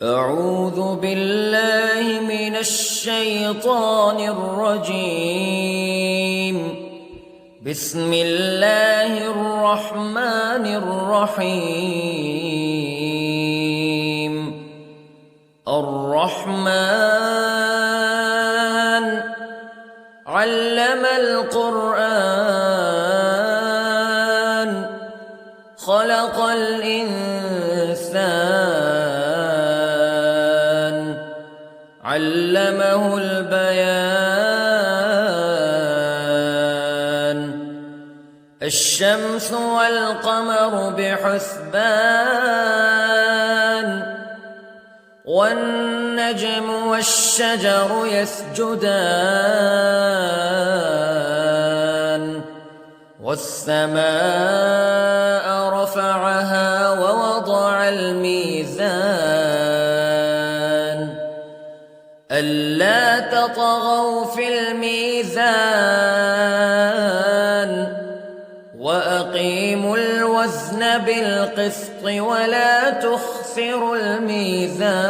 أعوذ بالله من الشيطان الرجيم. بسم الله الرحمن الرحيم. الرحمن علم القرآن خلق الإنسان علمه البيان. الشمس والقمر بحسبان والنجم والشجر يسجدان والسماء رفعها ووضع الميزان ألا تطغوا في الميزان وأقيموا الوزن بالقسط ولا تخسروا الميزان.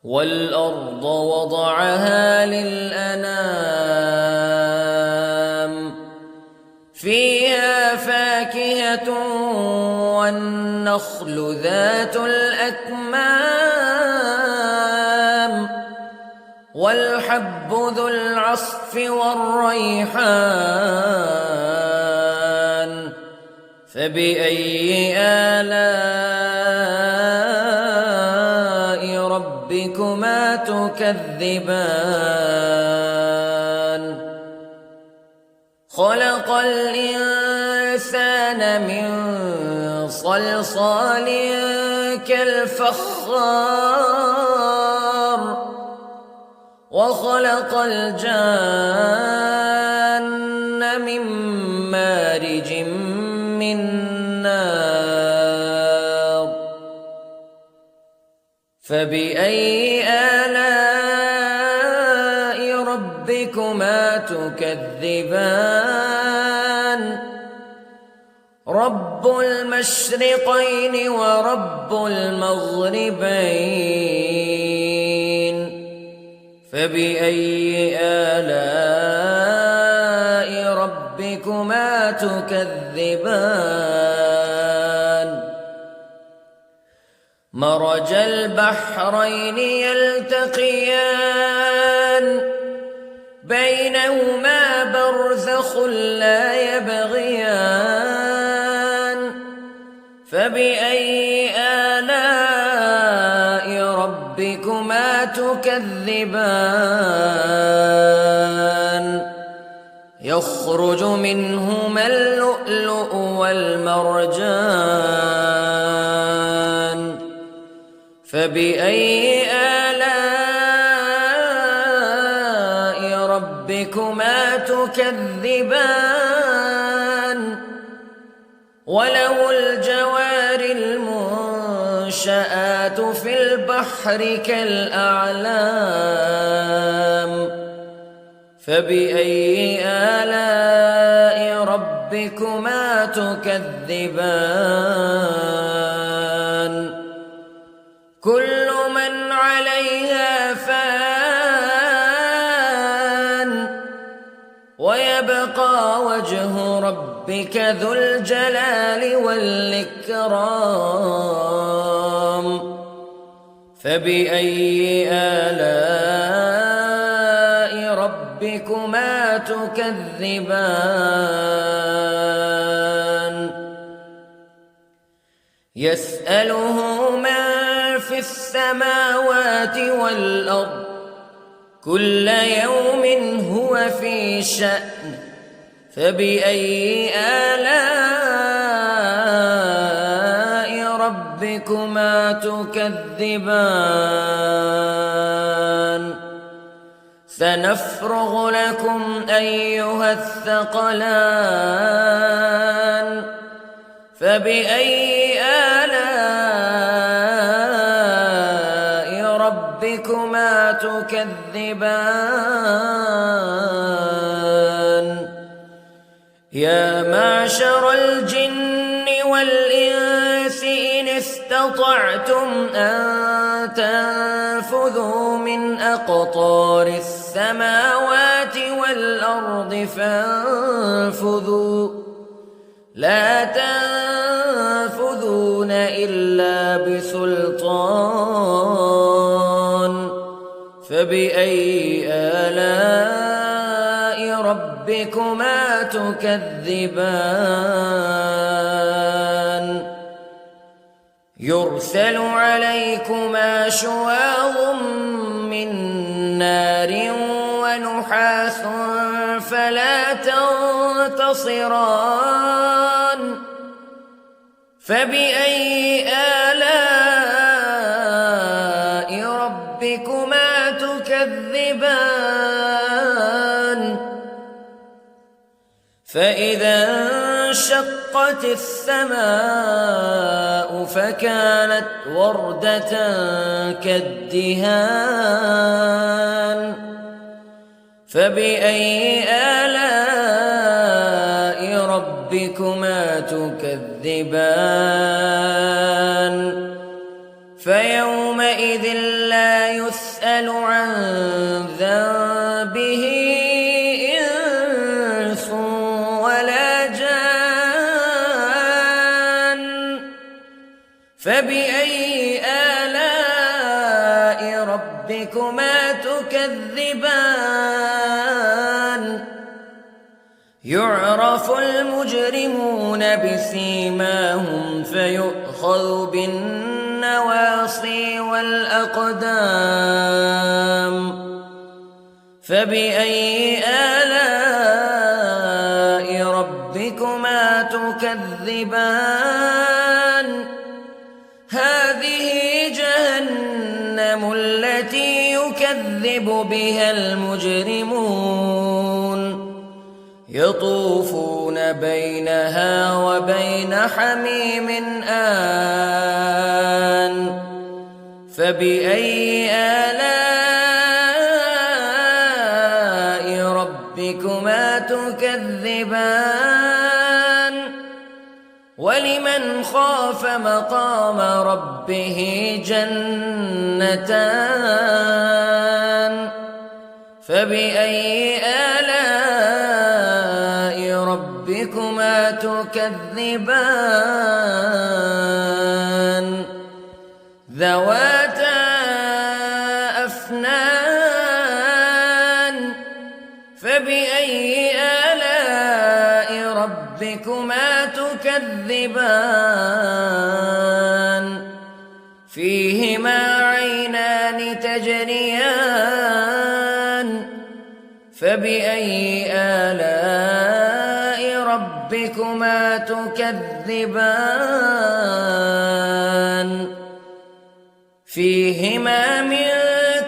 والأرض وضعها للأنام فيها فاكهة والنخل ذات الأكمام والحب ذو العصف والريحان فبأي آلاء ربكما تكذبان. خلق الإنسان من صلصال كالفخار وخلق الجان من مارج من نار فبأي آلاء ربكما تكذبان. رب المشرقين ورب المغربين فبأي آلاء ربكما تكذبان. مرج البحرين يلتقيان بينهما برزخ لا يبغيان فبأي آلاء ربكما تكذبان. يخرج منهما اللؤلؤ والمرجان فبأي آلاء ربكما تكذبان. وله الجوار المنشآت في البحر كالأعلام فبأي آلاء ربكما تكذبان. كل من عليها فان ويبقى وجه ربك ذو الجلال والإكرام فبأي آلاء ربكما تكذبان. يسأله من في السماوات والأرض كل يوم هو في شأن فبأي آلاء ربكما تكذبان. سنفرغ لكم أيها الثقلان فبأي آلاء ربكما تكذبان. يا معشر الجن والإنس استطعتم أن تنفذوا من أقطار السماوات والأرض فانفذوا لا تنفذون إلا بسلطان فبأي آلاء ربكما تكذبان يرسل عليكما شواظ من نار ونحاس فلا تنتصران فبأي آلاء ربكما تكذبان فإذا انشقت السماء فكانت وردة كالدهان فبأي آلاء ربكما تكذبان فيومئذ لا يسأل عن ذنبه إنس ولا جان فبأي آلاء ربكما تكذبان يعرف المجرمون بسيماهم فيؤخذ بالنواصي والأقدام فبأي آلاء ربكما تكذبان هذه جهنم التي يكذب بها المجرمون يطوفون بينها وبين حميم آن فبأي آلاء ربكما تكذبان ولمن خاف مقام ربه جنتان فبأي آلاء ربكما تكذبان ذواتا أفنان فبأي آلاء ربكما تكذبان فيهما عينان تجريان فبأي آلاء ربكما تكذبان فيهما من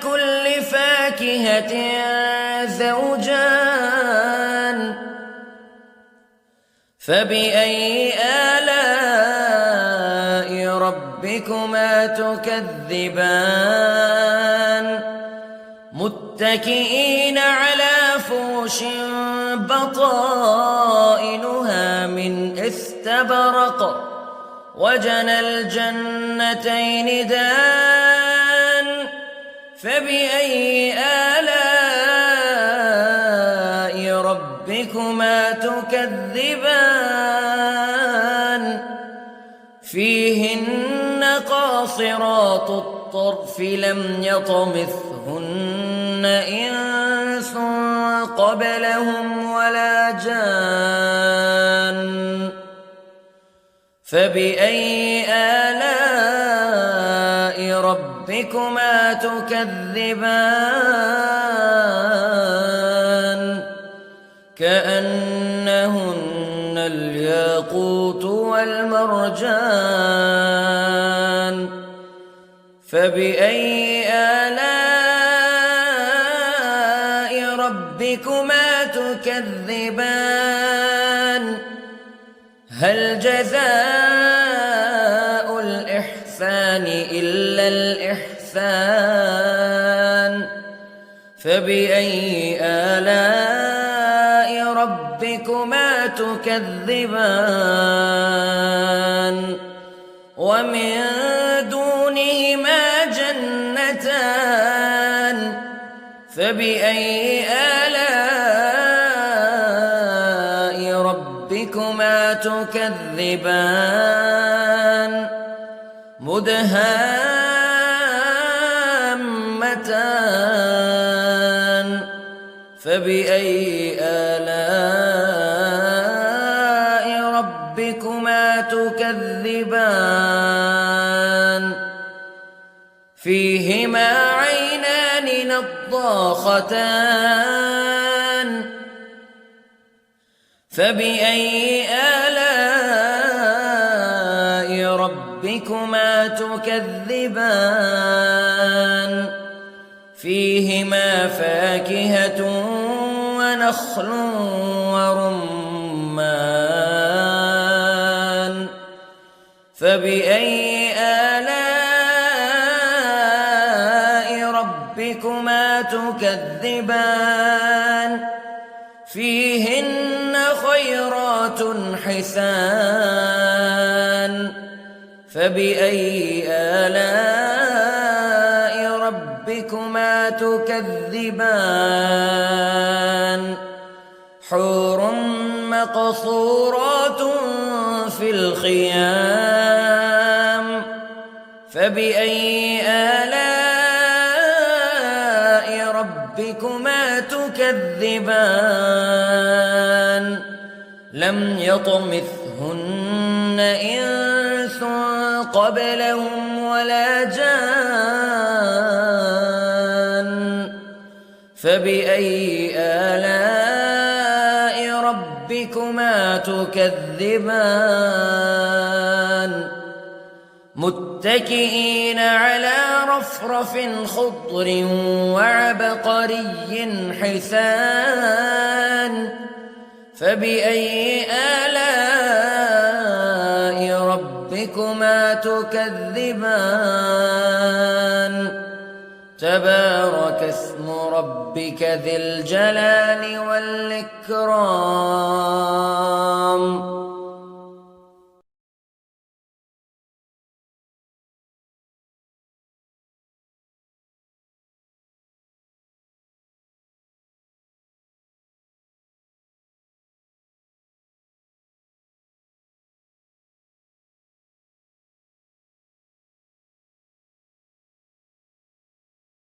كل فاكهة زوجان فبأي آلاء ربكما تكذبان متكئين على فرش بطائنها من استبرق وجنى الجنتين دان فبأي آلاء ربكما تكذبان فيهن قاصرات الطرف لم يطمثهن إنس قبلهم ولا جان فبأي آلاء ربكما تكذبان كأنهن الياقوت والمرجان فبأي آلاء ربكما تكذبان هل جزاء الإحسان إلا الإحسان فبأي آلاء ربكما تكذبان ومن دونهما جنتان فبأي آلاء ربكما تكذبان مدهامتان فبأي آلاء ربكما تكذبان فيهما عينان نضاختان فبأي آلاء ربكما تكذبان فيهما فاكهة ونخل ورمان فبأي آلاء ربكما تكذبان فيهن خيرات حسان فبأي آلاء ربكما تكذبان حور مقصورات في الخيام فبأي آلاء ربكما تكذبان لم يطمثهن إنس قبلهم ولا جان فبأي آلاء ربكما تكذبان متكئين على رفرف خضر وعبقري حسان فبأي آلاء ربكما تكذبان تبارك اسم ربك ذي الجلال والإكرام